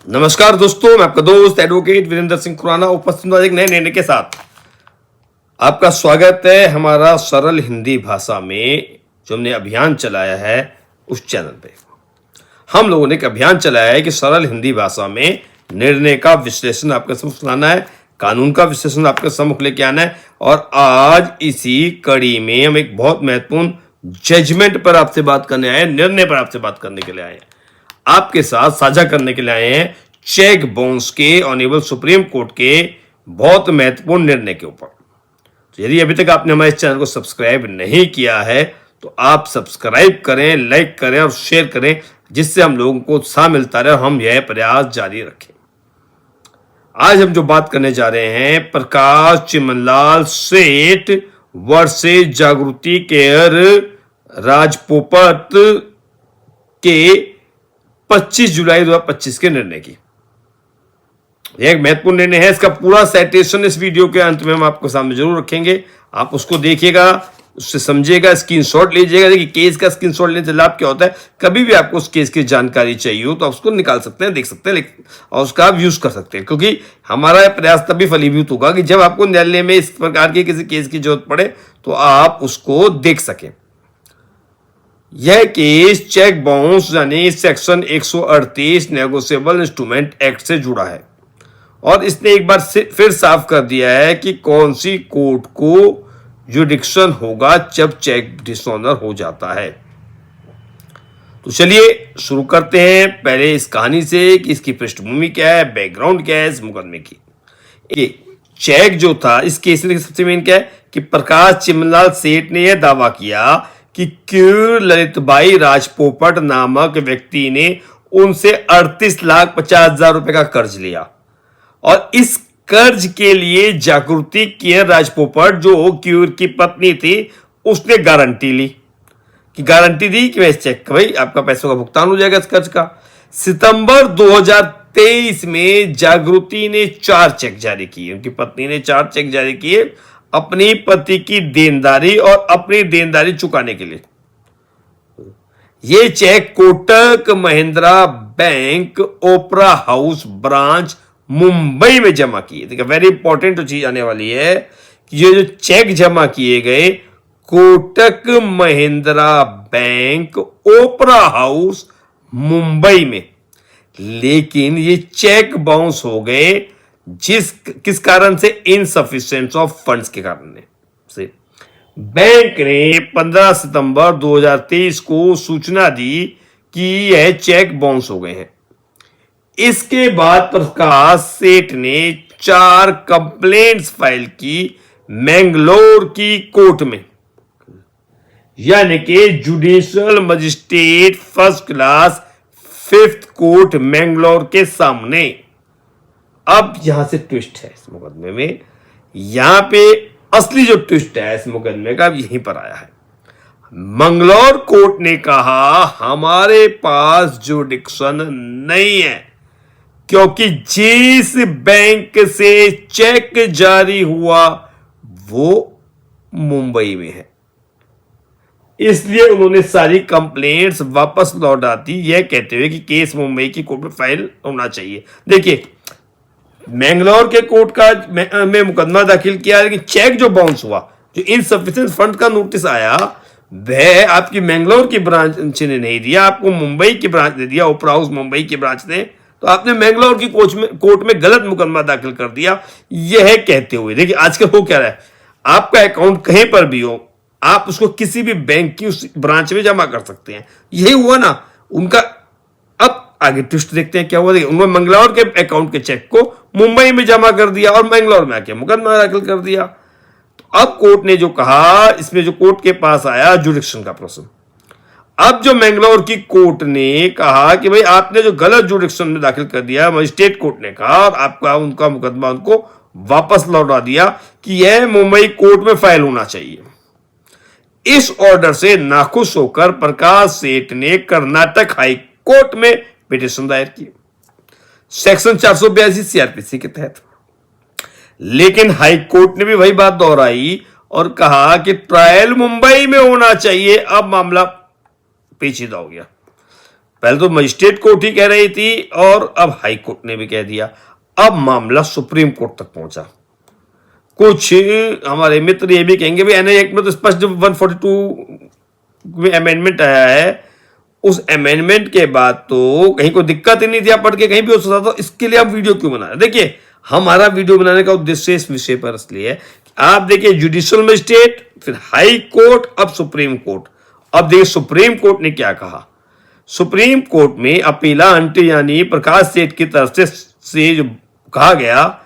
नमस्कार दोस्तों, मैं आपका दोस्त एडवोकेट वीरेंद्र सिंह खुराना उपस्थित एक नए निर्णय के साथ आपका स्वागत है हमारा सरल हिंदी भाषा में जो हमने अभियान चलाया है उस चैनल पे। हम लोगों ने एक अभियान चलाया है कि सरल हिंदी भाषा में निर्णय का विश्लेषण आपके सम्मुख सुनाना है, कानून का विश्लेषण आपके सम्मुख लेके आना है। और आज इसी कड़ी में हम एक बहुत महत्वपूर्ण जजमेंट पर आपसे बात करने आए, निर्णय पर आपसे बात करने के लिए आए हैं, आपके साथ साझा करने के लिए आए हैं चेक बाउंस के ऑनरेबल सुप्रीम कोर्ट के बहुत महत्वपूर्ण निर्णय के ऊपर। तो यदि अभी तक आपने हमारे चैनल को सब्सक्राइब नहीं किया है तो आप सब्सक्राइब करें, लाइक करें और शेयर करें, जिससे हम लोगों को उत्साह मिलता रहे और हम यह प्रयास जारी रखें। आज हम जो बात करने जा रहे हैं, प्रकाश चिमनलाल सेठ वर्सेस जागृति केयर राजपोपट के 25 जुलाई 2025 के निर्णय की। यह एक महत्वपूर्ण निर्णय है। इसका पूरा साइटेशन इस वीडियो के अंत में हम आपको सामने जरूर रखेंगे। आप उसको देखिएगा, उससे समझिएगा, स्क्रीनशॉट लीजिएगा। देखिए, केस का स्क्रीनशॉट लेने से लाभ क्या होता है, कभी भी आपको उस केस की जानकारी चाहिए हो तो आप उसको निकाल सकते हैं, देख सकते हैं और उसका आप यूज कर सकते हैं। क्योंकि हमारा प्रयास तभी फलीभूत होगा कि जब आपको न्यायालय में इस प्रकार के किसी केस की जरूरत पड़े तो आप उसको देख सकें। यह केस चेक बाउंस यानी सेक्शन 138 नेगोशिएबल इंस्ट्रूमेंट एक्ट से जुड़ा है और इसने एक बार फिर साफ कर दिया है कि कौन सी कोर्ट को जुडिक्शन होगा जब चेक डिसऑनर हो जाता है। तो चलिए शुरू करते हैं पहले इस कहानी से कि इसकी पृष्ठभूमि क्या है, बैकग्राउंड क्या है इस मुकदमे की। ये चेक जो था इस केस में सबसे मेन क्या है कि प्रकाश चिमनलाल सेठ ने यह दावा किया कि क्यूर ललितबाई राजपोपट नामक व्यक्ति ने उनसे 38,50,000 रुपए का कर्ज लिया और इस कर्ज के लिए जागृति केयर राजपोपट जो क्यूर की पत्नी थी उसने गारंटी ली कि गारंटी दी कि इस चेक भाई आपका पैसों का भुगतान हो जाएगा इस कर्ज का। सितंबर 2023 में जागृति ने 4 चेक जारी किए, उनकी पत्नी ने 4 चेक जारी किए अपनी पति की देनदारी और अपनी देनदारी चुकाने के लिए। ये चेक कोटक महिंद्रा बैंक ओपरा हाउस ब्रांच मुंबई में जमा किए। देखिए, वेरी इंपॉर्टेंट चीज आने वाली है कि ये जो चेक जमा किए गए कोटक महिंद्रा बैंक ओपरा हाउस मुंबई में, लेकिन ये चेक बाउंस हो गए किस कारण से, इनसफिशिएंस ऑफ फंड्स के कारण से। बैंक ने 15 सितंबर 2023 को सूचना दी कि यह चेक बाउंस हो गए हैं। इसके बाद प्रकाश सेठ ने 4 कंप्लेंट्स फाइल की मैंगलोर की कोर्ट में, यानी कि judicial magistrate first class 5th court Mangalore के सामने। अब यहां से ट्विस्ट है इस मुकदमे में, यहां पे असली जो ट्विस्ट है इस मुकदमे का यहीं पर आया है। मंगलौर कोर्ट ने कहा हमारे पास जुडिक्शन नहीं है क्योंकि जिस बैंक से चेक जारी हुआ वो मुंबई में है, इसलिए उन्होंने सारी कंप्लेंट्स वापस लौटा दी, यह कहते हुए कि केस मुंबई की कोर्ट में फाइल होना चाहिए। देखिए, मैंगलोर के कोर्ट का में मुकदमा दाखिल किया, लेकिन चेक जो बाउंस हुआ, जो इनसफिशिएंट फंड का नोटिस आया, वह आपकी मैंगलोर की ब्रांच ने नहीं दिया, आपको मुंबई की ब्रांच ने दिया, ओपरा हाउस मुंबई की ब्रांच ने। तो आपने मैंगलोर की कोर्ट में गलत मुकदमा दाखिल कर दिया, यह कहते हुए। देखिए, आजकल हो क्या रहा है, आपका अकाउंट कहीं पर भी हो, आप उसको किसी भी बैंक की उस ब्रांच में जमा कर सकते हैं। यही हुआ ना उनका। अब आगे ट्विस्ट देखते हैं क्या हुआ। देखिए, उन्होंने मंगलौर के अकाउंट के चेक को मुंबई में जमा कर दिया और मैंगलोर में आके मुकदमा दाखिल कर दिया। तो अब कोर्ट ने जो कहा, इसमें जो कोर्ट के पास आया जुडिक्शन का प्रश्न। अब जो मैंगलोर की कोर्ट ने कहा कि भाई आपने जो गलत जुडिक्शन में दाखिल कर दिया, मजिस्ट्रेट कोर्ट ने कहा और आपका उनका मुकदमा उनको वापस लौटा दिया कि यह मुंबई कोर्ट में फाइल होना चाहिए। इस ऑर्डर से नाखुश होकर प्रकाश सेठ ने कर्नाटक हाई कोर्ट में पिटीशन दायर की सेक्शन 482 सीआरपीसी के तहत। लेकिन हाई कोर्ट ने भी वही बात दोहराई और कहा कि ट्रायल मुंबई में होना चाहिए। अब मामला पेचीदा हो गया। पहले तो मजिस्ट्रेट कोर्ट ही कह रही थी और अब हाई कोर्ट ने भी कह दिया। अब मामला सुप्रीम कोर्ट तक पहुंचा। कुछ हमारे मित्र ये भी कहेंगे भाई एनआई एक्ट में तो स्पष्ट जो 142 में अमेंडमेंट आया है, उस अमेंडमेंट के बाद तो कहीं कोई दिक्कत ही नहीं थी, आप पढ़ के कहीं भी हो सकता था। इसके लिए आप वीडियो क्यों बना रहे? देखिए, हमारा वीडियो बनाने का उद्देश्य इस विषय पर इसलिए है कि आप देखिए जुडिशियल मजिस्ट्रेट, फिर हाई कोर्ट, अब सुप्रीम कोर्ट। अब देखिए सुप्रीम कोर्ट ने क्या कहा। सुप्रीम कोर्ट में अपीलांट यानी प्रकाश सेठ की तरफ से जो कहा गया,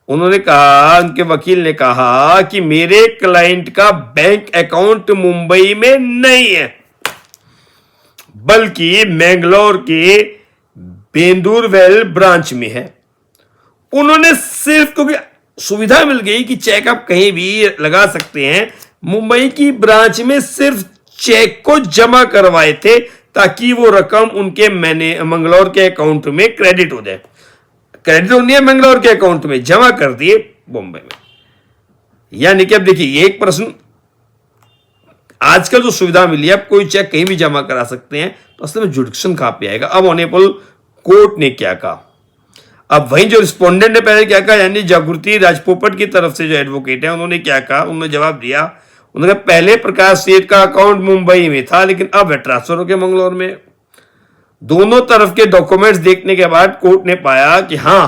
उन्होंने कहा, उनके वकील ने कहा कि मेरे क्लाइंट का बैंक अकाउंट मुंबई में नहीं है, बल्कि मैंगलोर के बेंदुरवेल ब्रांच में है। उन्होंने सिर्फ, क्योंकि सुविधा मिल गई कि चेक आप कहीं भी लगा सकते हैं, मुंबई की ब्रांच में सिर्फ चेक को जमा करवाए थे ताकि वो रकम उनके मंगलौर के अकाउंट में क्रेडिट हो जाए। क्रेडिट होनी है मंगलौर के अकाउंट में, जमा कर दिए बॉम्बे में। यानी कि अब देखिए, एक प्रश्न, आजकल जो सुविधा मिली है, अब कोई चेक कहीं भी जमा करा सकते हैं, तो असल में जुडिक्शन कहां पे आएगा? अब ऑनरेबल कोर्ट ने क्या कहा, अब वहीं जो रिस्पोंडेंट ने पहले क्या कहा, यानी जागृति राजपोपट की तरफ से जो एडवोकेट है, उन्होंने क्या कहा, उन्होंने जवाब दिया। उन्होंने कहा पहले प्रकाश सेठ का अकाउंट मुंबई में था, लेकिन अब ट्रांसफर हो गया मंगलौर में। दोनों तरफ के डॉक्यूमेंट्स देखने के बाद कोर्ट ने पाया कि हां,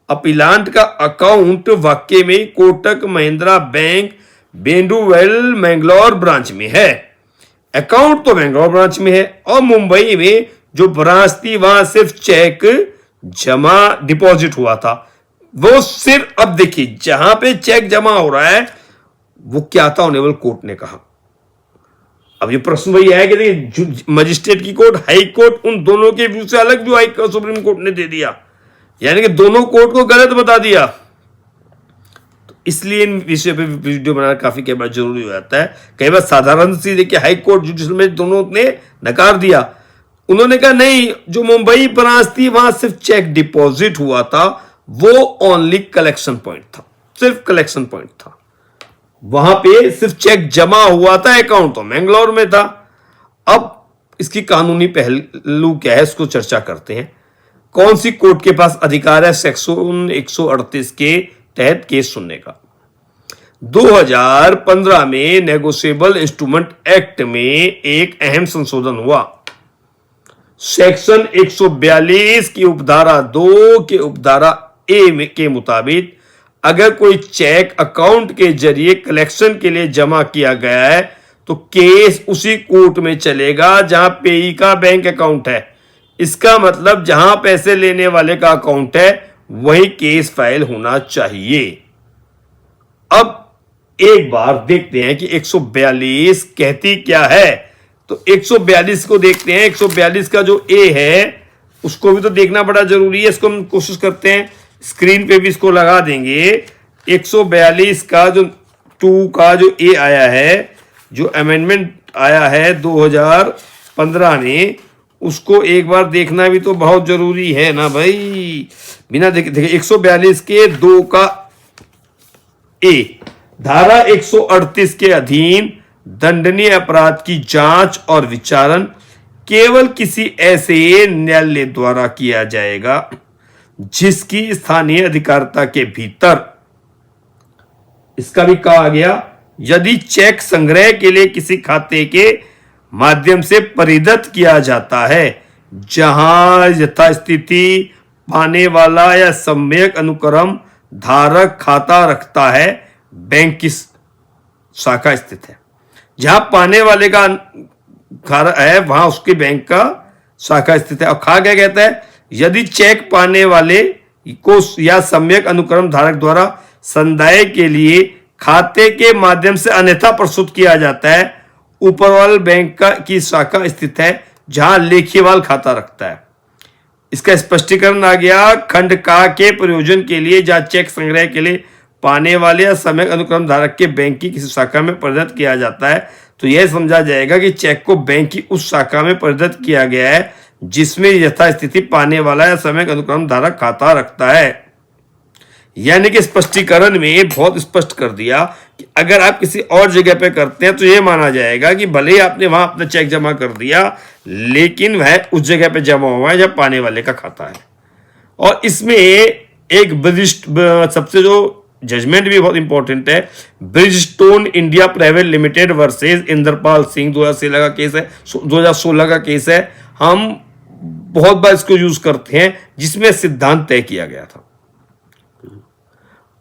अपीलांट का अकाउंट वाकई में कोटक महिंद्रा बैंक बेंडुवेल मैंगलोर ब्रांच में है। अकाउंट तो मैंगलोर ब्रांच में है, और मुंबई में जो ब्रांच थी वहां सिर्फ चेक जमा डिपॉजिट हुआ था। वो सिर्फ, अब देखिए, जहां पे चेक जमा हो रहा है वो क्या था, ऑनरेबल कोर्ट ने कहा। अब ये प्रश्न वही है कि देखिए, मजिस्ट्रेट की कोर्ट, हाई कोर्ट, उन दोनों के व्यू से अलग जो हाई सुप्रीम कोर्ट ने दे दिया, यानी कि दोनों कोर्ट को गलत बता दिया। तो इसलिए इन विषय पे वीडियो बनाना काफी कई बार जरूरी हो जाता है। कई बार साधारण सी देखिए, हाई कोर्ट, जुडिशियल में दोनों ने नकार दिया। उन्होंने कहा नहीं, जो मुंबई ब्रांच थी वहां सिर्फ चेक डिपॉजिट हुआ था, वो ओनली कलेक्शन पॉइंट था, सिर्फ कलेक्शन पॉइंट था, वहां पे सिर्फ चेक जमा हुआ था, अकाउंट तो मैंगलोर में था। अब इसकी कानूनी पहलू क्या है, इसको चर्चा करते हैं। कौन सी कोर्ट के पास अधिकार है सेक्शन 138 के तहत केस सुनने का? 2015 में नेगोशिएबल इंस्ट्रूमेंट एक्ट में एक अहम संशोधन हुआ। सेक्शन 142 की उपधारा 2 के उपधारा ए के मुताबिक अगर कोई चेक अकाउंट के जरिए कलेक्शन के लिए जमा किया गया है तो केस उसी कोर्ट में चलेगा जहां पेई का बैंक अकाउंट है। इसका मतलब जहां पैसे लेने वाले का अकाउंट है वही केस फाइल होना चाहिए। अब एक बार देखते हैं कि 142 कहती क्या है। तो 142 को देखते हैं। 142 का जो ए है उसको भी तो देखना बड़ा जरूरी है। इसको हम कोशिश करते हैं, स्क्रीन पे भी इसको लगा देंगे। 142 का जो 2 का जो ए आया है, जो अमेंडमेंट आया है 2015 में, उसको एक बार देखना भी तो बहुत जरूरी है ना भाई। बिना देखे 142 के 2 का ए, धारा 138 के अधीन दंडनीय अपराध की जांच और विचारण केवल किसी ऐसे न्यायालय द्वारा किया जाएगा जिसकी स्थानीय अधिकारिता के भीतर, इसका भी कहा गया, यदि चेक संग्रह के लिए किसी खाते के माध्यम से परिदत्त किया जाता है जहां यथास्थिति पाने वाला या सम्यक अनुक्रम धारक खाता रखता है, बैंक की शाखा स्थित है। जहां पाने वाले का है वहां उसके बैंक का शाखा स्थित है। और खा क्या कहता है, यदि चेक पाने वाले को या सम्यक अनुक्रम धारक द्वारा संदाय के लिए खाते के माध्यम से अन्यथा प्रस्तुत किया जाता है, ऊपर वाले बैंक की शाखा स्थित है जहां लेखीवाल खाता रखता है। इसका स्पष्टीकरण आ गया। खंड का के प्रयोजन के लिए जहां चेक संग्रह के लिए पाने वाले या सम्यक अनुक्रम धारक के बैंक की किसी शाखा में परिदत्त किया जाता है तो यह समझा जाएगा कि चेक को बैंक की उस शाखा में परिदत्त किया गया है जिसमें यथास्थिति पाने वाला या सम्यक अनुक्रम धारक खाता रखता है। यानी कि स्पष्टीकरण में बहुत स्पष्ट कर दिया कि अगर आप किसी और जगह पे करते हैं तो ये माना जाएगा कि भले ही आपने वहां अपना चेक जमा कर दिया, लेकिन वह उस जगह पे जमा हुआ है जब पाने वाले का खाता है। और इसमें एक सबसे जो जजमेंट भी बहुत इंपॉर्टेंट है, Bridgestone India private limited versus Indrapal Singh 2016 का केस है, 2016 का केस है। हम बहुत बार इसको यूज करते हैं, जिसमें सिद्धांत तय किया गया था।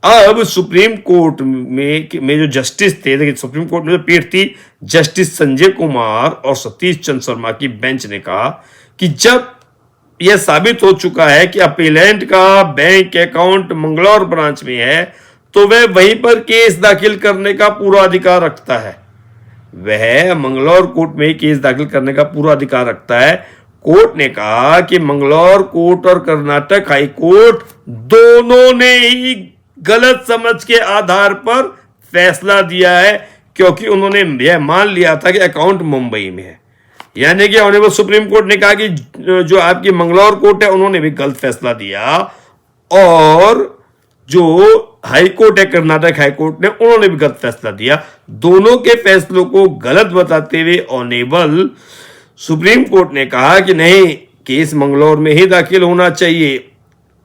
अब सुप्रीम कोर्ट में जो जस्टिस थे, देखिए सुप्रीम कोर्ट में जो पीठ थी, जस्टिस संजय कुमार और सतीश चंद्र शर्मा की बेंच ने कहा कि जब यह साबित हो चुका है कि अपीलेंट का बैंक अकाउंट मंगलौर ब्रांच में है, तो वह वहीं पर केस दाखिल करने का पूरा अधिकार रखता है। वह मंगलौर कोर्ट में केस दाखिल करने का पूरा अधिकार रखता है। कोर्ट ने कहा कि मंगलौर कोर्ट और कर्नाटक हाई कोर्ट दोनों ने ही गलत समझ के आधार पर फैसला दिया है, क्योंकि उन्होंने यह मान लिया था कि अकाउंट मुंबई में है। यानी कि ऑनरेबल सुप्रीम कोर्ट ने कहा कि जो आपकी मंगलौर कोर्ट है उन्होंने भी गलत फैसला दिया, और जो हाई कोर्ट है कर्नाटक हाई कोर्ट ने, उन्होंने भी गलत फैसला दिया। दोनों के फैसलों को गलत बताते हुए ऑनरेबल सुप्रीम कोर्ट ने कहा कि नहीं, केस मंगलौर में ही दाखिल होना चाहिए।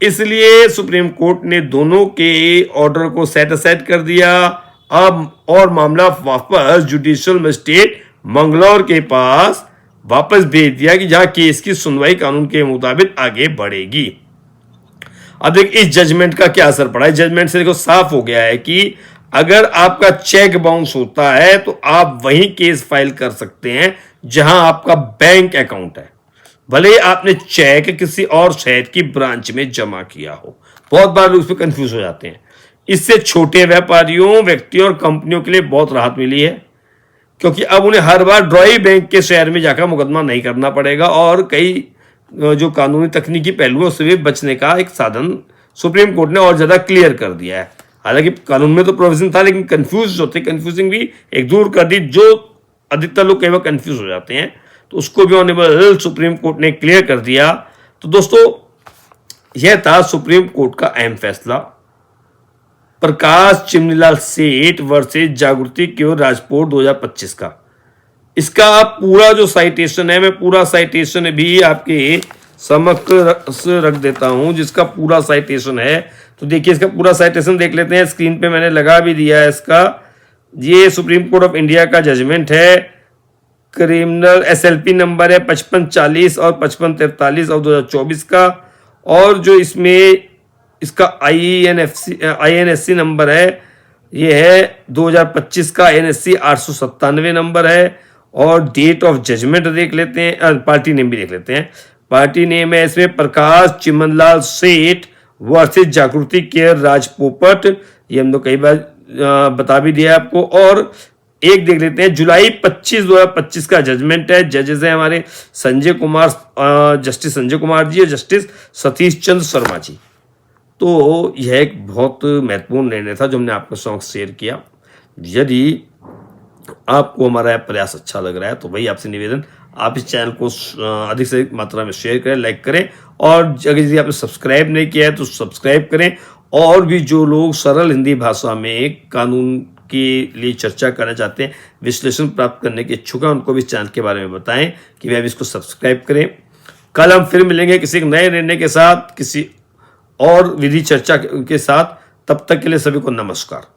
इसलिए सुप्रीम कोर्ट ने दोनों के ऑर्डर को सेट असाइड कर दिया। अब और मामला वापस जुडिशियल मजिस्ट्रेट मंगलौर के पास वापस भेज दिया कि जहां केस की सुनवाई कानून के मुताबिक आगे बढ़ेगी। अब देखिए इस जजमेंट का क्या असर पड़ा है। जजमेंट से देखो साफ हो गया है कि अगर आपका चेक बाउंस होता है तो आप वही केस फाइल कर सकते हैं जहां आपका बैंक अकाउंट है, भले ही आपने चेक किसी और शहर की ब्रांच में जमा किया हो। बहुत बार लोग इस पर कंफ्यूज हो जाते हैं। इससे छोटे व्यापारियों, व्यक्तियों और कंपनियों के लिए बहुत राहत मिली है, क्योंकि अब उन्हें हर बार ड्रॉई बैंक के शहर में जाकर मुकदमा नहीं करना पड़ेगा, और कई जो कानूनी तकनीकी पहलुओं से भी बचने का एक साधन सुप्रीम कोर्ट ने और ज्यादा क्लियर कर दिया है। हालांकि कानून में तो प्रोविजन था, लेकिन कंफ्यूज होते, कंफ्यूजिंग भी एक दूर कर दी। जो अधिकतर लोग कई बार कंफ्यूज हो जाते हैं, तो उसको भी ऑनरेबल सुप्रीम कोर्ट ने क्लियर कर दिया। तो दोस्तों, यह था सुप्रीम कोर्ट का अहम फैसला, प्रकाश चिमनीलाल सेठ वर्सेस जागृति क्योर राजपूत 2025 का। इसका पूरा जो साइटेशन है, मैं पूरा साइटेशन भी आपके समक्ष रख देता हूं, जिसका पूरा साइटेशन है। तो देखिए, इसका पूरा साइटेशन देख लेते हैं। स्क्रीन पे मैंने लगा भी दिया है इसका। ये सुप्रीम कोर्ट ऑफ इंडिया का जजमेंट है। क्रिमिनल SLP नंबर है 5540 और 5543 और 2024 का। और जो इसमें इसका INSC नंबर है, ये है 2025 का INSC 897 नंबर है। और डेट ऑफ जजमेंट देख लेते हैं, पार्टी नेम भी देख लेते हैं। पार्टी नेम है इसमें प्रकाश चिमनलाल सेठ वर्सेस जागृति केयर राजपोपट। ये हम लोग कई बार बता भी दिया आपको। और एक देख लेते हैं, जुलाई 25 2025 का जजमेंट है। जजेस हैं हमारे संजय कुमार, जस्टिस संजय कुमार जी और जस्टिस सतीश चंद्र शर्मा जी। तो यह एक बहुत महत्वपूर्ण निर्णय था जो हमने आपके साथ शेयर किया। यदि आपको हमारा प्रयास अच्छा लग रहा है तो वही आपसे निवेदन, आप इस चैनल को अधिक से अधिक मात्रा में शेयर करें, लाइक करें, और अगर यदि आपने सब्सक्राइब नहीं किया है तो सब्सक्राइब करें। और भी जो लोग सरल हिंदी भाषा में कानून के लिए चर्चा करना चाहते हैं, विश्लेषण प्राप्त करने के इच्छुक हैं, उनको भी इस चैनल के बारे में बताएं कि वह भी इसको सब्सक्राइब करें। कल हम फिर मिलेंगे किसी नए निर्णय के साथ, किसी और विधि चर्चा के साथ। तब तक के लिए सभी को नमस्कार।